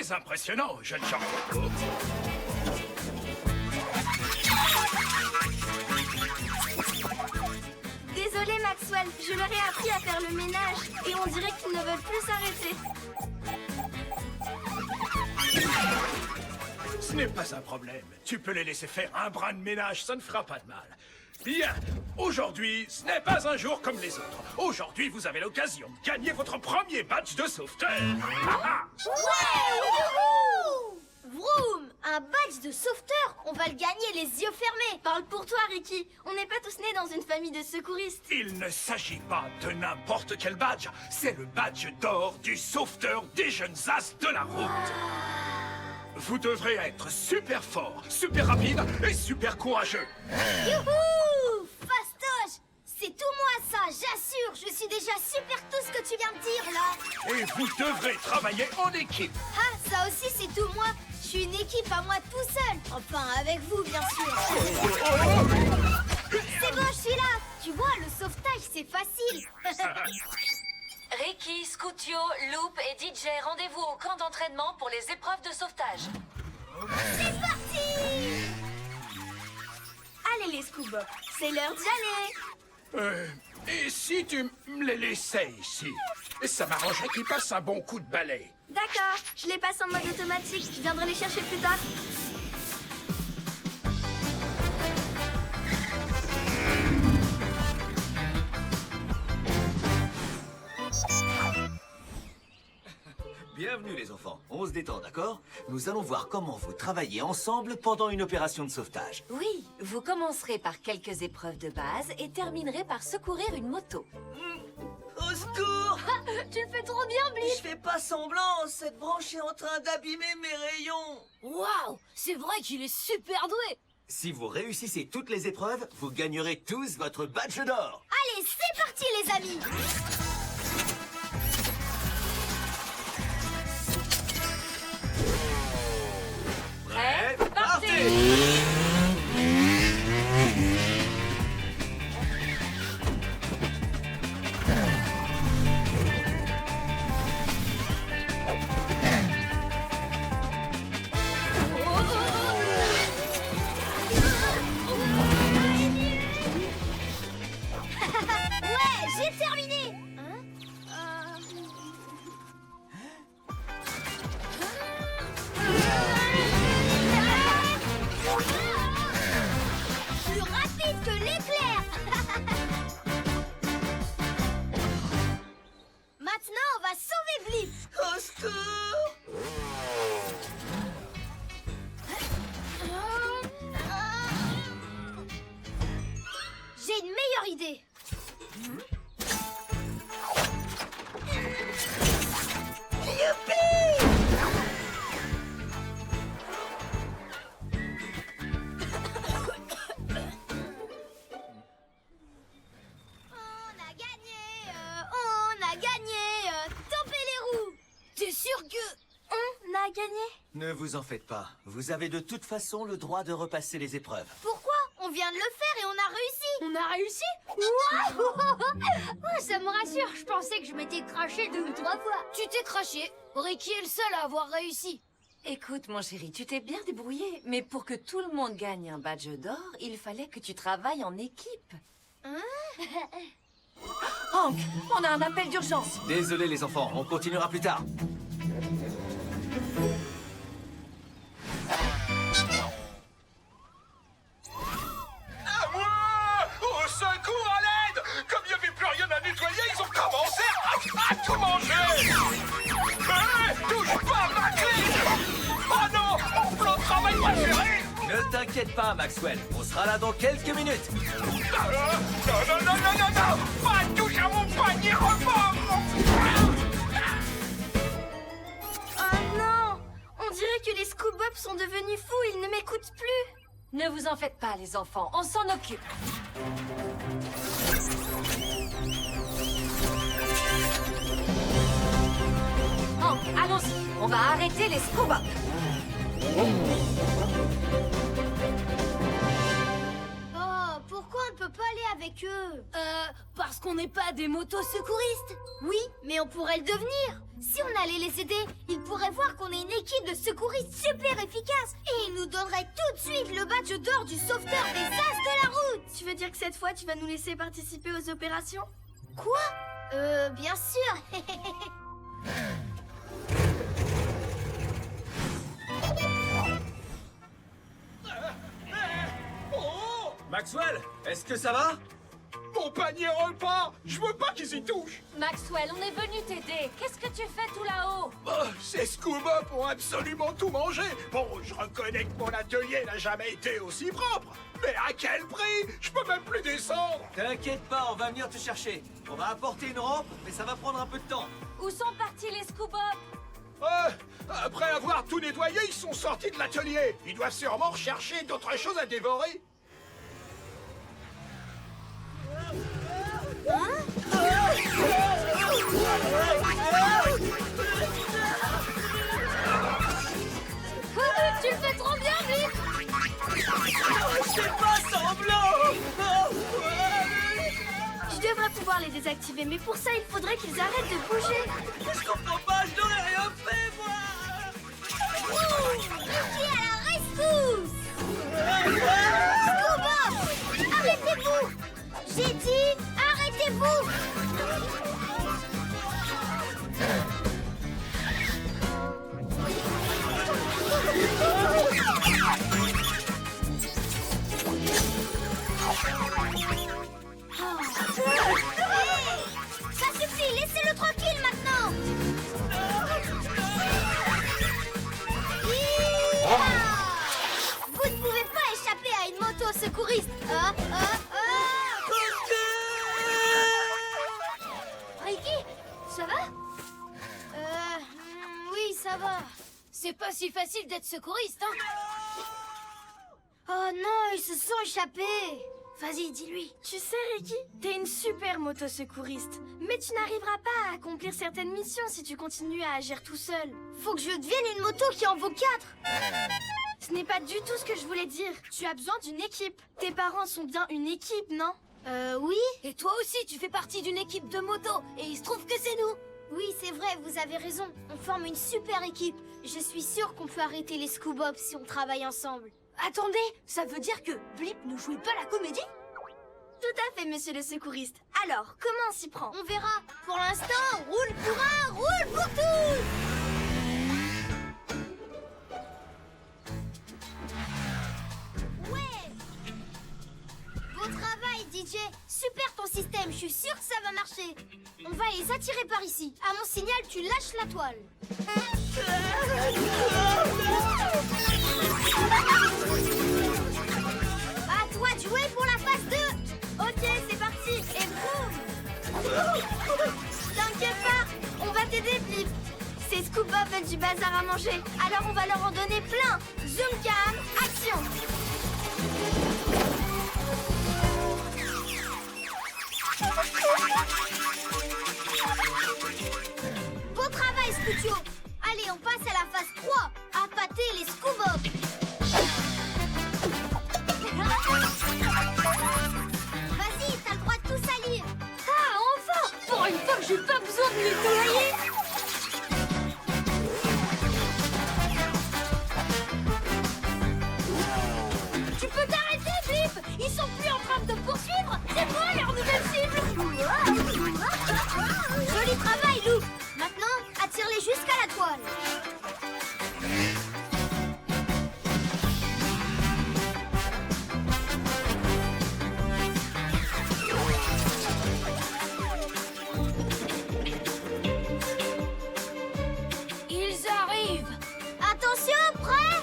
Très impressionnant, jeune gens. Désolé Maxwell, je leur ai appris à faire le ménage et on dirait qu'ils ne veulent plus s'arrêter. Ce n'est pas un problème. Tu peux les laisser faire un brin de ménage, ça ne fera pas de mal. Bien, aujourd'hui, ce n'est pas un jour comme les autres. Aujourd'hui, vous avez l'occasion de gagner votre premier badge de sauveteur. Ouais, youhou! Vroom! Un badge de sauveteur? On va le gagner les yeux fermés. Parle pour toi, Ricky. On n'est pas tous nés dans une famille de secouristes. Il ne s'agit pas de n'importe quel badge. C'est le badge d'or du sauveteur des jeunes as de la route. Vous devrez être super fort, super rapide et super courageux. Youhou! Fastoche! C'est tout moi ça, j'assure. Je suis déjà super tout ce que tu viens de dire là. Et vous devrez travailler en équipe. Ah, ça aussi c'est tout moi. Je suis une équipe à moi tout seul. Enfin, avec vous bien sûr. C'est bon, je suis là. Tu vois, le sauvetage c'est facile. Ricky, Scootio, Loop et DJ, rendez-vous au camp d'entraînement pour les épreuves de sauvetage. C'est parti! Allez les Scoobs, c'est l'heure d'y aller. Et si tu me les laissais ici? Ça m'arrangerait qu'ils passent un bon coup de balai. D'accord, je les passe en mode automatique. Je viendrai les chercher plus tard. Bienvenue les enfants, on se détend, d'accord? Nous allons voir comment vous travaillez ensemble pendant une opération de sauvetage. Oui, vous commencerez par quelques épreuves de base et terminerez par secourir une moto. Au secours! Tu le fais trop bien, Blip. Je fais pas semblant, cette branche est en train d'abîmer mes rayons. Waouh, c'est vrai qu'il est super doué. Si vous réussissez toutes les épreuves, vous gagnerez tous votre badge d'or. Allez, c'est parti les amis. Prêt, partez! Ouais, j'ai terminé. Plus rapide que l'éclair. Maintenant, on va sauver Blip. Au secours! J'ai une meilleure idée. On a gagné. Topez les roues. T'es sûr que on a gagné? Ne vous en faites pas, vous avez de toute façon le droit de repasser les épreuves. Pourquoi? On vient de le faire et on a réussi. On a réussi? Waouh! Oh, ça me rassure, je pensais que je m'étais craché 2 ou 3 fois. Tu t'es craché. Ricky est le seul à avoir réussi. Écoute, mon chéri, tu t'es bien débrouillé, mais pour que tout le monde gagne un badge d'or, il fallait que tu travailles en équipe. Hank, on a un appel d'urgence. Désolé les enfants, on continuera plus tard. À moi! Au secours, à l'aide! Comme il n'y avait plus rien à nettoyer, ils ont commencé à tout manger! Touche pas à ma clé! Oh non! Mon plan de travail préféré! Ne t'inquiète pas Maxwell, on sera là dans quelques minutes. Non! Pas touche à mon panier repas! Oh non! On dirait que les Scoobop sont devenus fous, ils ne m'écoutent plus. Ne vous en faites pas, les enfants, on s'en occupe. Hank, allons-y, on va arrêter les Scoobop. Oh, pourquoi on ne peut peut pas aller avec eux. Parce qu'on n'est pas des motosecouristes. Oui, mais on pourrait le devenir. Si on allait les aider, ils pourraient voir qu'on est une équipe de secouristes super efficace. Et ils nous donneraient tout de suite le badge d'or du sauveteur des As de la route. Tu veux dire que cette fois, tu vas nous laisser participer aux opérations? Quoi? Bien sûr. Oh! Maxwell, est-ce que ça va? Mon panier repas! Je veux pas qu'ils y touchent! Maxwell, on est venu t'aider. Qu'est-ce que tu fais tout là-haut? Ces Scuba pour absolument tout manger! Bon, je reconnais que mon atelier n'a jamais été aussi propre! Mais à quel prix? Je peux même plus descendre! T'inquiète pas, on va venir te chercher. On va apporter une rampe, mais ça va prendre un peu de temps. Où sont partis les Scoobop? Après avoir tout nettoyé, ils sont sortis de l'atelier! Ils doivent sûrement rechercher d'autres choses à dévorer! Tu le fais trop bien, Blip. C'est pas semblant. Je devrais pouvoir les désactiver, mais pour ça, il faudrait qu'ils arrêtent de bouger. Je comprends pas, je n'aurais rien fait, moi. Ricky à la rescousse! Scuba! Arrêtez-vous! J'ai dit, arrêtez-vous! Hey! Ça suffit, laissez-le tranquille maintenant! Vous ne pouvez pas échapper à une moto secouriste! Ricky, ça va? Oui, ça va. C'est pas si facile d'être secouriste, hein? Oh non, ils se sont échappés. Vas-y, dis-lui. Tu sais, Ricky, t'es une super motosecouriste. Mais tu n'arriveras pas à accomplir certaines missions si tu continues à agir tout seul. Faut que je devienne une moto qui en vaut 4. Ce n'est pas du tout ce que je voulais dire. Tu as besoin d'une équipe. Tes parents sont bien une équipe, non? Oui. Et toi aussi, tu fais partie d'une équipe de moto. Et il se trouve que c'est nous. Oui, c'est vrai, vous avez raison. On forme une super équipe. Je suis sûre qu'on peut arrêter les Scoobop si on travaille ensemble. Attendez, ça veut dire que Blip ne jouait pas la comédie? Tout à fait, monsieur le secouriste. Alors, comment on s'y prend? On verra. Pour l'instant, roule pour un, roule pour tous! Ouais! Beau travail, DJ. Super ton système, je suis sûre que ça va marcher. On va les attirer par ici. À mon signal, tu lâches la toile. À toi de jouer pour la phase 2. Ok, c'est parti. Et boum. T'inquiète pas, on va t'aider, Blip. Ces Scuba veulent du bazar à manger. Alors on va leur en donner plein. Zoom cam, action. Beau travail, Scootio. Allez, on passe à la phase 3. Appâter les Scoobop. Vas-y, t'as le droit de tout salir. Ah, enfin! Pour une fois que j'ai pas besoin de nettoyer! Tu peux t'arrêter, Blip! Ils sont plus en train de te poursuivre! C'est moi leur nouvelle cible! Joli travail, Lou. Maintenant, attire-les jusqu'à la toile. Ils arrivent! Attention, prêt?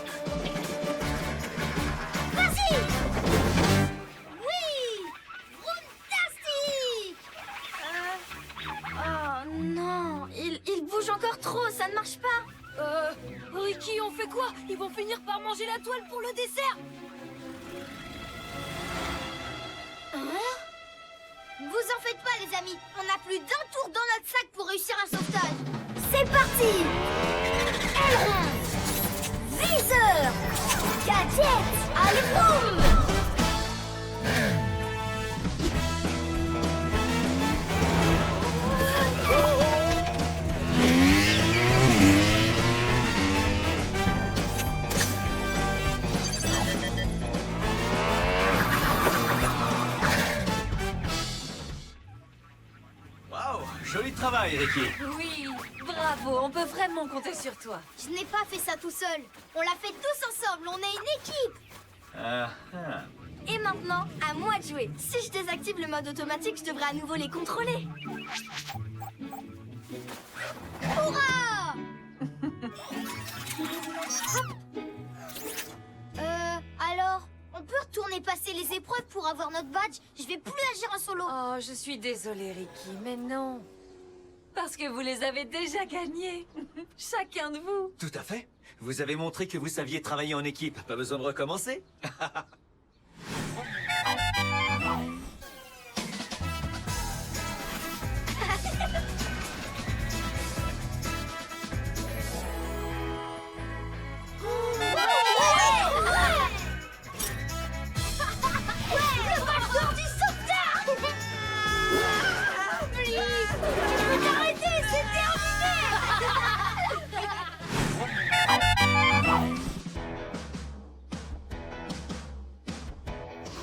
Vas-y! Oui! Fantastique! Oh non, il bouge encore trop, ça ne marche pas. Ricky, on fait quoi? Ils vont finir par manger la toile pour le dessert! Vous en faites pas, les amis. On a plus d'un tour dans notre sac pour réussir un sauvetage. C'est parti! Aileron! Viseur! Gadget! Allez, boum! Waouh, joli travail, Ricky. Oui, bravo, on peut vraiment compter sur toi. Je n'ai pas fait ça tout seul. On l'a fait tous ensemble, on est une équipe. Ah, ah. Et maintenant, à moi de jouer. Si je désactive le mode automatique, je devrais à nouveau les contrôler. Hurrah! Alors, on peut retourner passer les épreuves pour avoir notre badge? Je vais plus agir en solo. Oh, je suis désolée, Ricky, mais non. Parce que vous les avez déjà gagnés. Chacun de vous. Tout à fait. Vous avez montré que vous saviez travailler en équipe. Pas besoin de recommencer. Le badge d'or du sauveteur! Please, tu peux t'arrêter, c'est terminé!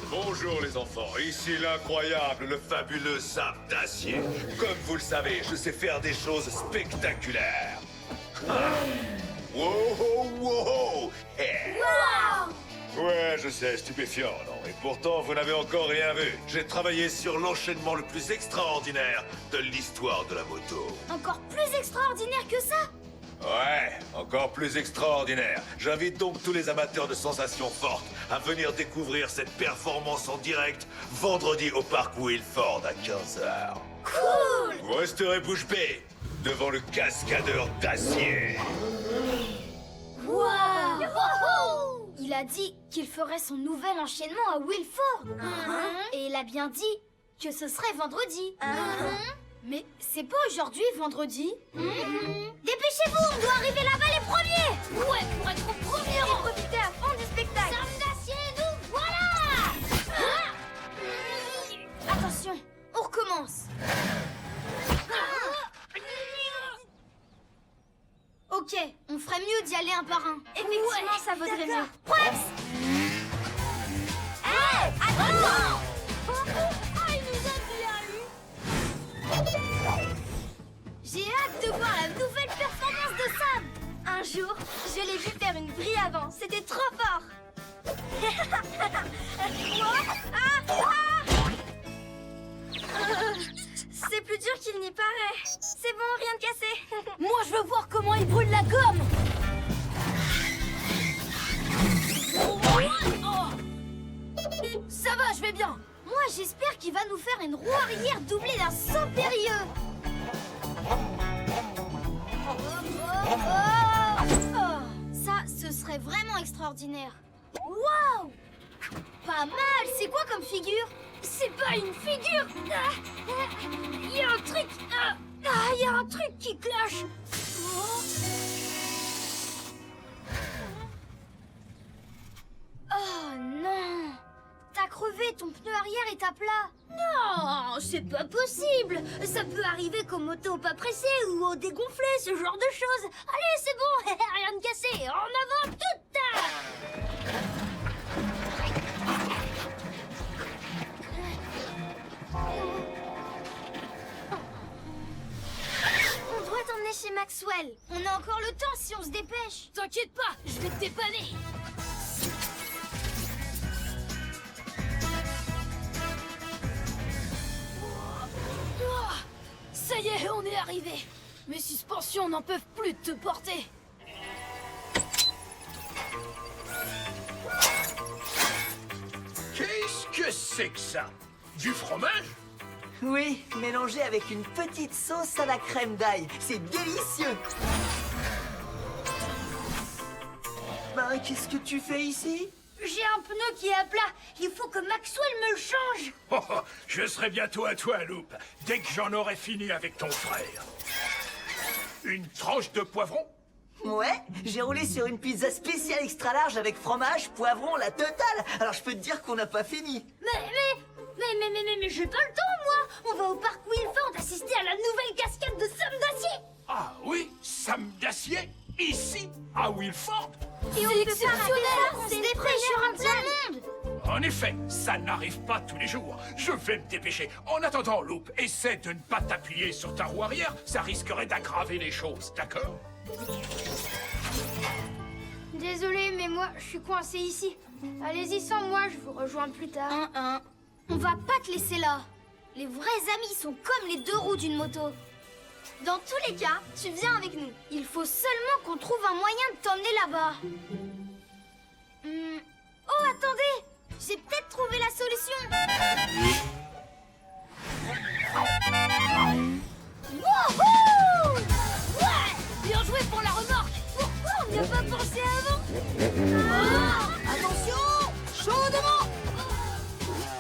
Bonjour les enfants, ici l'incroyable, le fabuleux Sam d'Acier. Comme vous le savez, je sais faire des choses spectaculaires. Ah. Wow, wow, hey. Ouais, je sais, stupéfiant, non? Et pourtant, vous n'avez encore rien vu. J'ai travaillé sur l'enchaînement le plus extraordinaire de l'histoire de la moto. Encore plus extraordinaire que ça? Ouais, encore plus extraordinaire. J'invite donc tous les amateurs de sensations fortes à venir découvrir cette performance en direct vendredi au parc Wilford à 15h. Cool! Vous resterez bouche bée devant le cascadeur d'acier. Wow! Il a dit qu'il ferait son nouvel enchaînement à Wilford. Et il a bien dit que ce serait vendredi. Mais c'est pas aujourd'hui, vendredi. Dépêchez-vous, on doit arriver là-bas les premiers. Ouais, pour être au premier rang. Profitez à fond du spectacle. Sam d'acier, nous voilà. Attention, on recommence. Ok, on ferait mieux d'y aller un par un. Effectivement, ça vaudrait mieux. Preps! Hé! Attends! Il nous a bien eu! J'ai hâte de voir la nouvelle performance de Sam! Un jour, je l'ai vu faire une vrille avant. C'était trop fort! C'est plus dur qu'il n'y paraît. C'est bon, rien de cassé. Moi, je veux voir comment il brûle la gomme. Ça va, je vais bien. Moi, j'espère qu'il va nous faire une roue arrière doublée d'un saut périlleux. Ça, ce serait vraiment extraordinaire. Waouh! Pas mal. C'est quoi comme figure? C'est pas une figure. Il y a un truc. Il y a un truc qui cloche. Oh non! T'as crevé, ton pneu arrière est à plat. Non, c'est pas possible. Ça peut arriver qu'aux motos pas pressées ou au dégonflé, ce genre de choses. Allez, c'est bon, rien de cassé. En avant, toute ta... On doit t'emmener chez Maxwell. On a encore le temps si on se dépêche. T'inquiète pas, je vais te dépanner. Ça y est, on est arrivé. Mes suspensions n'en peuvent plus de te porter. Qu'est-ce que c'est que ça? Du fromage? Oui, mélangé avec une petite sauce à la crème d'ail. C'est délicieux. Ben, qu'est-ce que tu fais ici? J'ai un pneu qui est à plat. Il faut que Maxwell me le change. Oh, oh, je serai bientôt à toi, Loupe, dès que j'en aurai fini avec ton frère. Une tranche de poivron? Ouais, j'ai roulé sur une pizza spéciale extra large avec fromage, poivron, la totale. Alors je peux te dire qu'on n'a pas fini. Mais j'ai pas le temps, moi. On va au parc Wilford assister à la nouvelle cascade de Sam d'acier. Ah oui, Sam d'acier? Ici, à Wilford? Et on peut pas rater ça, on se dépêche sur un plein monde. En effet, ça n'arrive pas tous les jours. Je vais me dépêcher. En attendant, Loop, essaie de ne pas t'appuyer sur ta roue arrière. Ça risquerait d'aggraver les choses, d'accord? Désolée, mais moi, je suis coincée ici. Allez-y sans moi, je vous rejoins plus tard. On va pas te laisser là. Les vrais amis sont comme les deux roues d'une moto. Dans tous les cas, tu viens avec nous. Il faut seulement qu'on trouve un moyen de t'emmener là-bas. Oh, attendez! J'ai peut-être trouvé la solution. Wouhou! Ouais! Bien joué pour la remorque. Pourquoi on n'y a pas pensé avant? Attention! Chaudement!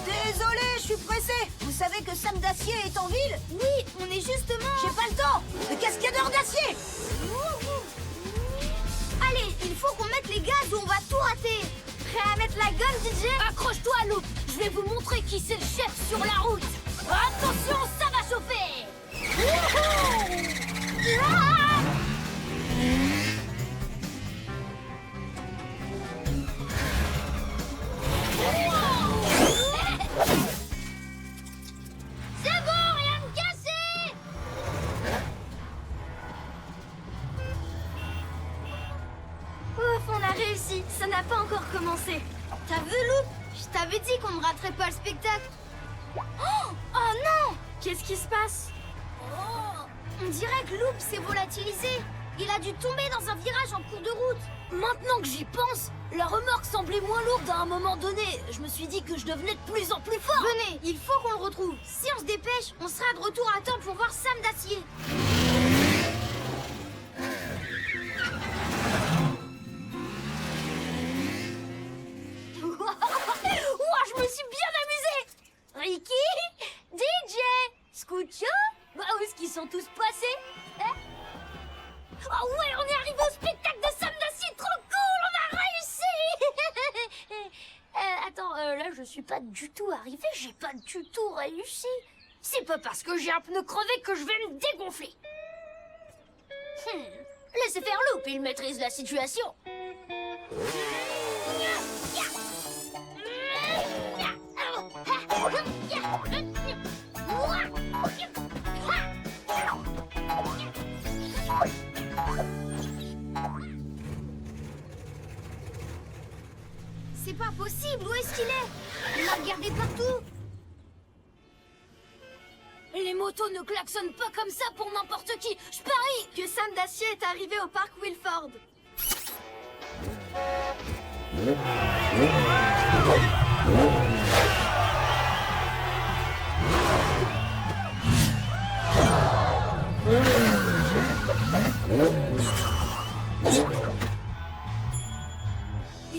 Désolé, je suis pressé. Vous savez que Sam d'Acier est en ville? Oui, on est justement... J'ai pas le temps. Le cascadeur d'acier! Allez, il faut qu'on mette les gaz ou on va tout rater. Prêt à mettre la gomme, DJ? Accroche-toi, Loop. Je vais vous montrer qui c'est le chef sur la route. Attention, ça va chauffer. Wouhou! Ah! C'est bon, rien de cassé. Ouf, on a réussi. Ça n'a pas encore commencé. T'as vu, Loop? Je t'avais dit qu'on ne raterait pas le spectacle. Oh non! Qu'est-ce qui se passe? On dirait que Loop s'est volatilisé. Il a dû tomber dans un virage en cours de route. Maintenant que j'y pense, la remorque semblait moins lourde à un moment donné. Je me suis dit que je devenais de plus en plus fort. Venez, il faut qu'on le retrouve. Si on se dépêche, on sera de retour à temps pour voir Sam d'Acier. Ouah, je me suis bien amusée. Ricky, DJ, Scuccio, bah où est-ce qu'ils sont tous passés, hein? Oh ouais, on est arrivé au spectacle de Sam d'Acier, trop cool, on a réussi. Attends, là je suis pas du tout arrivée, j'ai pas du tout réussi. C'est pas parce que j'ai un pneu crevé que je vais me dégonfler. Laissez faire Loop, il maîtrise la situation. C'est pas possible, où est-ce qu'il est? On l'a regardé partout. Les motos ne klaxonnent pas comme ça pour n'importe qui. Je parie Que Sam d'Acier est arrivé au parc Wilford.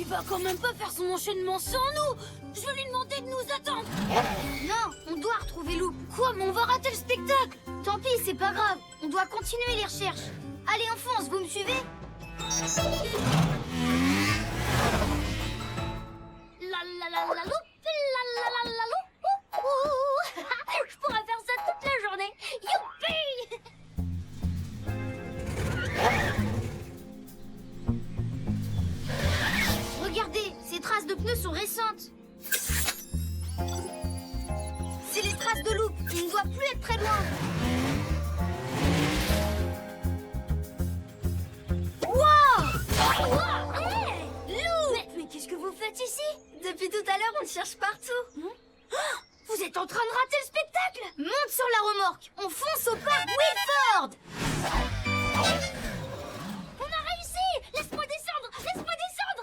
il va quand même pas faire son enchaînement sans nous. Je vais lui demander de nous attendre. Non, on doit retrouver Loop. Quoi, mais on va rater le spectacle. Tant pis, c'est pas grave. On doit continuer les recherches. Allez, on fonce, vous me suivez? La la la la loup, la la la la loup. Ouh, ouh. Je pourrais faire ça toute la journée. Youpi! Regardez, ces traces de pneus sont récentes. C'est les traces de Loop. Il ne doit plus être très loin. Wow! Hey, Loop! Mais qu'est-ce que vous faites ici? Depuis tout à l'heure, on te cherche partout. Vous êtes en train de rater le spectacle? Monte sur la remorque. On fonce au parc Wilford. On a réussi! Laisse-moi descendre! Laisse-moi descendre!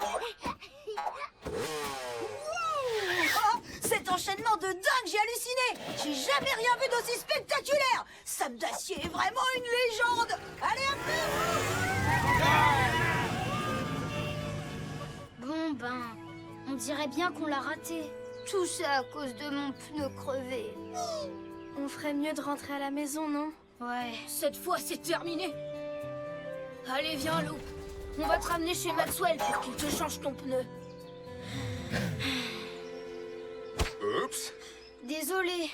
Oh, cet enchaînement de dingue, j'ai halluciné. J'ai jamais rien vu d'aussi spectaculaire. Sam d'Acier est vraiment une légende. Allez, un peu. Bon ben, on dirait bien qu'on l'a raté. Tout ça à cause de mon pneu crevé. On ferait mieux de rentrer à la maison, non? Ouais, cette fois c'est terminé. Allez, viens, Loop. On va te ramener chez Maxwell pour qu'il te change ton pneu. Oups, Désolé.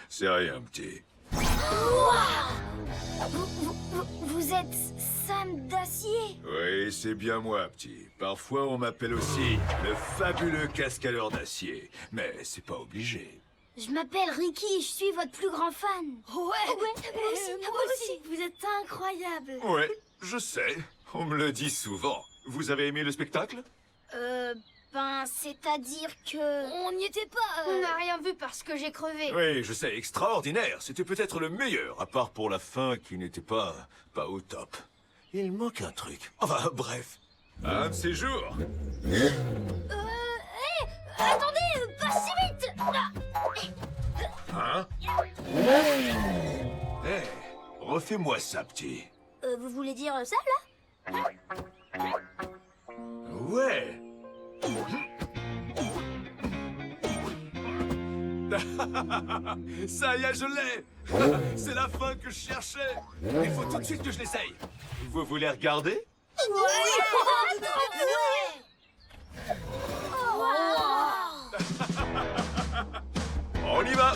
c'est rien, petit. Vous êtes Sam d'acier? Oui, c'est bien moi, petit. Parfois, on m'appelle aussi le fabuleux cascadeur d'acier. Mais c'est pas obligé. Je m'appelle Ricky, je suis votre plus grand fan. Ouais, Moi aussi. Vous êtes incroyable. Ouais, je sais. On me le dit souvent. Vous avez aimé le spectacle? C'est-à-dire que... On n'y était pas. On n'a rien vu parce que j'ai crevé. Oui, je sais, extraordinaire. C'était peut-être le meilleur, à part pour la fin qui n'était pas au top. Il manque un truc. Enfin, bref. Un de ces jours. Attendez, pas si vite. Hein? Eh, refais-moi ça, petit. Vous voulez dire ça, là? Ouais. Ça y est, je l'ai. C'est la fin que je cherchais. Il faut tout de suite que je l'essaye. Vous voulez regarder? On y va.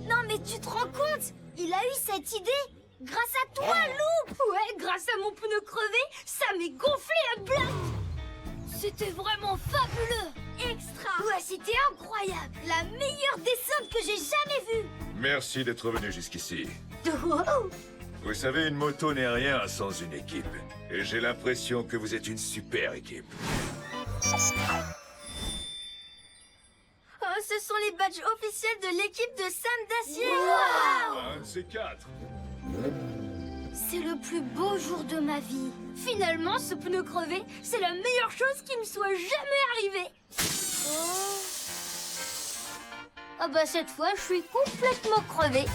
Non mais tu te rends compte? Il a eu cette idée grâce à toi, Loup. Ouais, grâce à mon pneu crevé, ça m'est gonflé à bloc. C'était vraiment fabuleux. Extra. Ouais, c'était incroyable. La meilleure descente que j'ai jamais vue. Merci d'être venu jusqu'ici. Wow. Vous savez, une moto n'est rien sans une équipe. Et j'ai l'impression que vous êtes une super équipe. Oh, ce sont les badges officiels de l'équipe de Sam d'acier. Un de ces quatre. C'est le plus beau jour de ma vie. Finalement, ce pneu crevé, c'est la meilleure chose qui me soit jamais arrivée. Ah bah cette fois, je suis complètement crevée.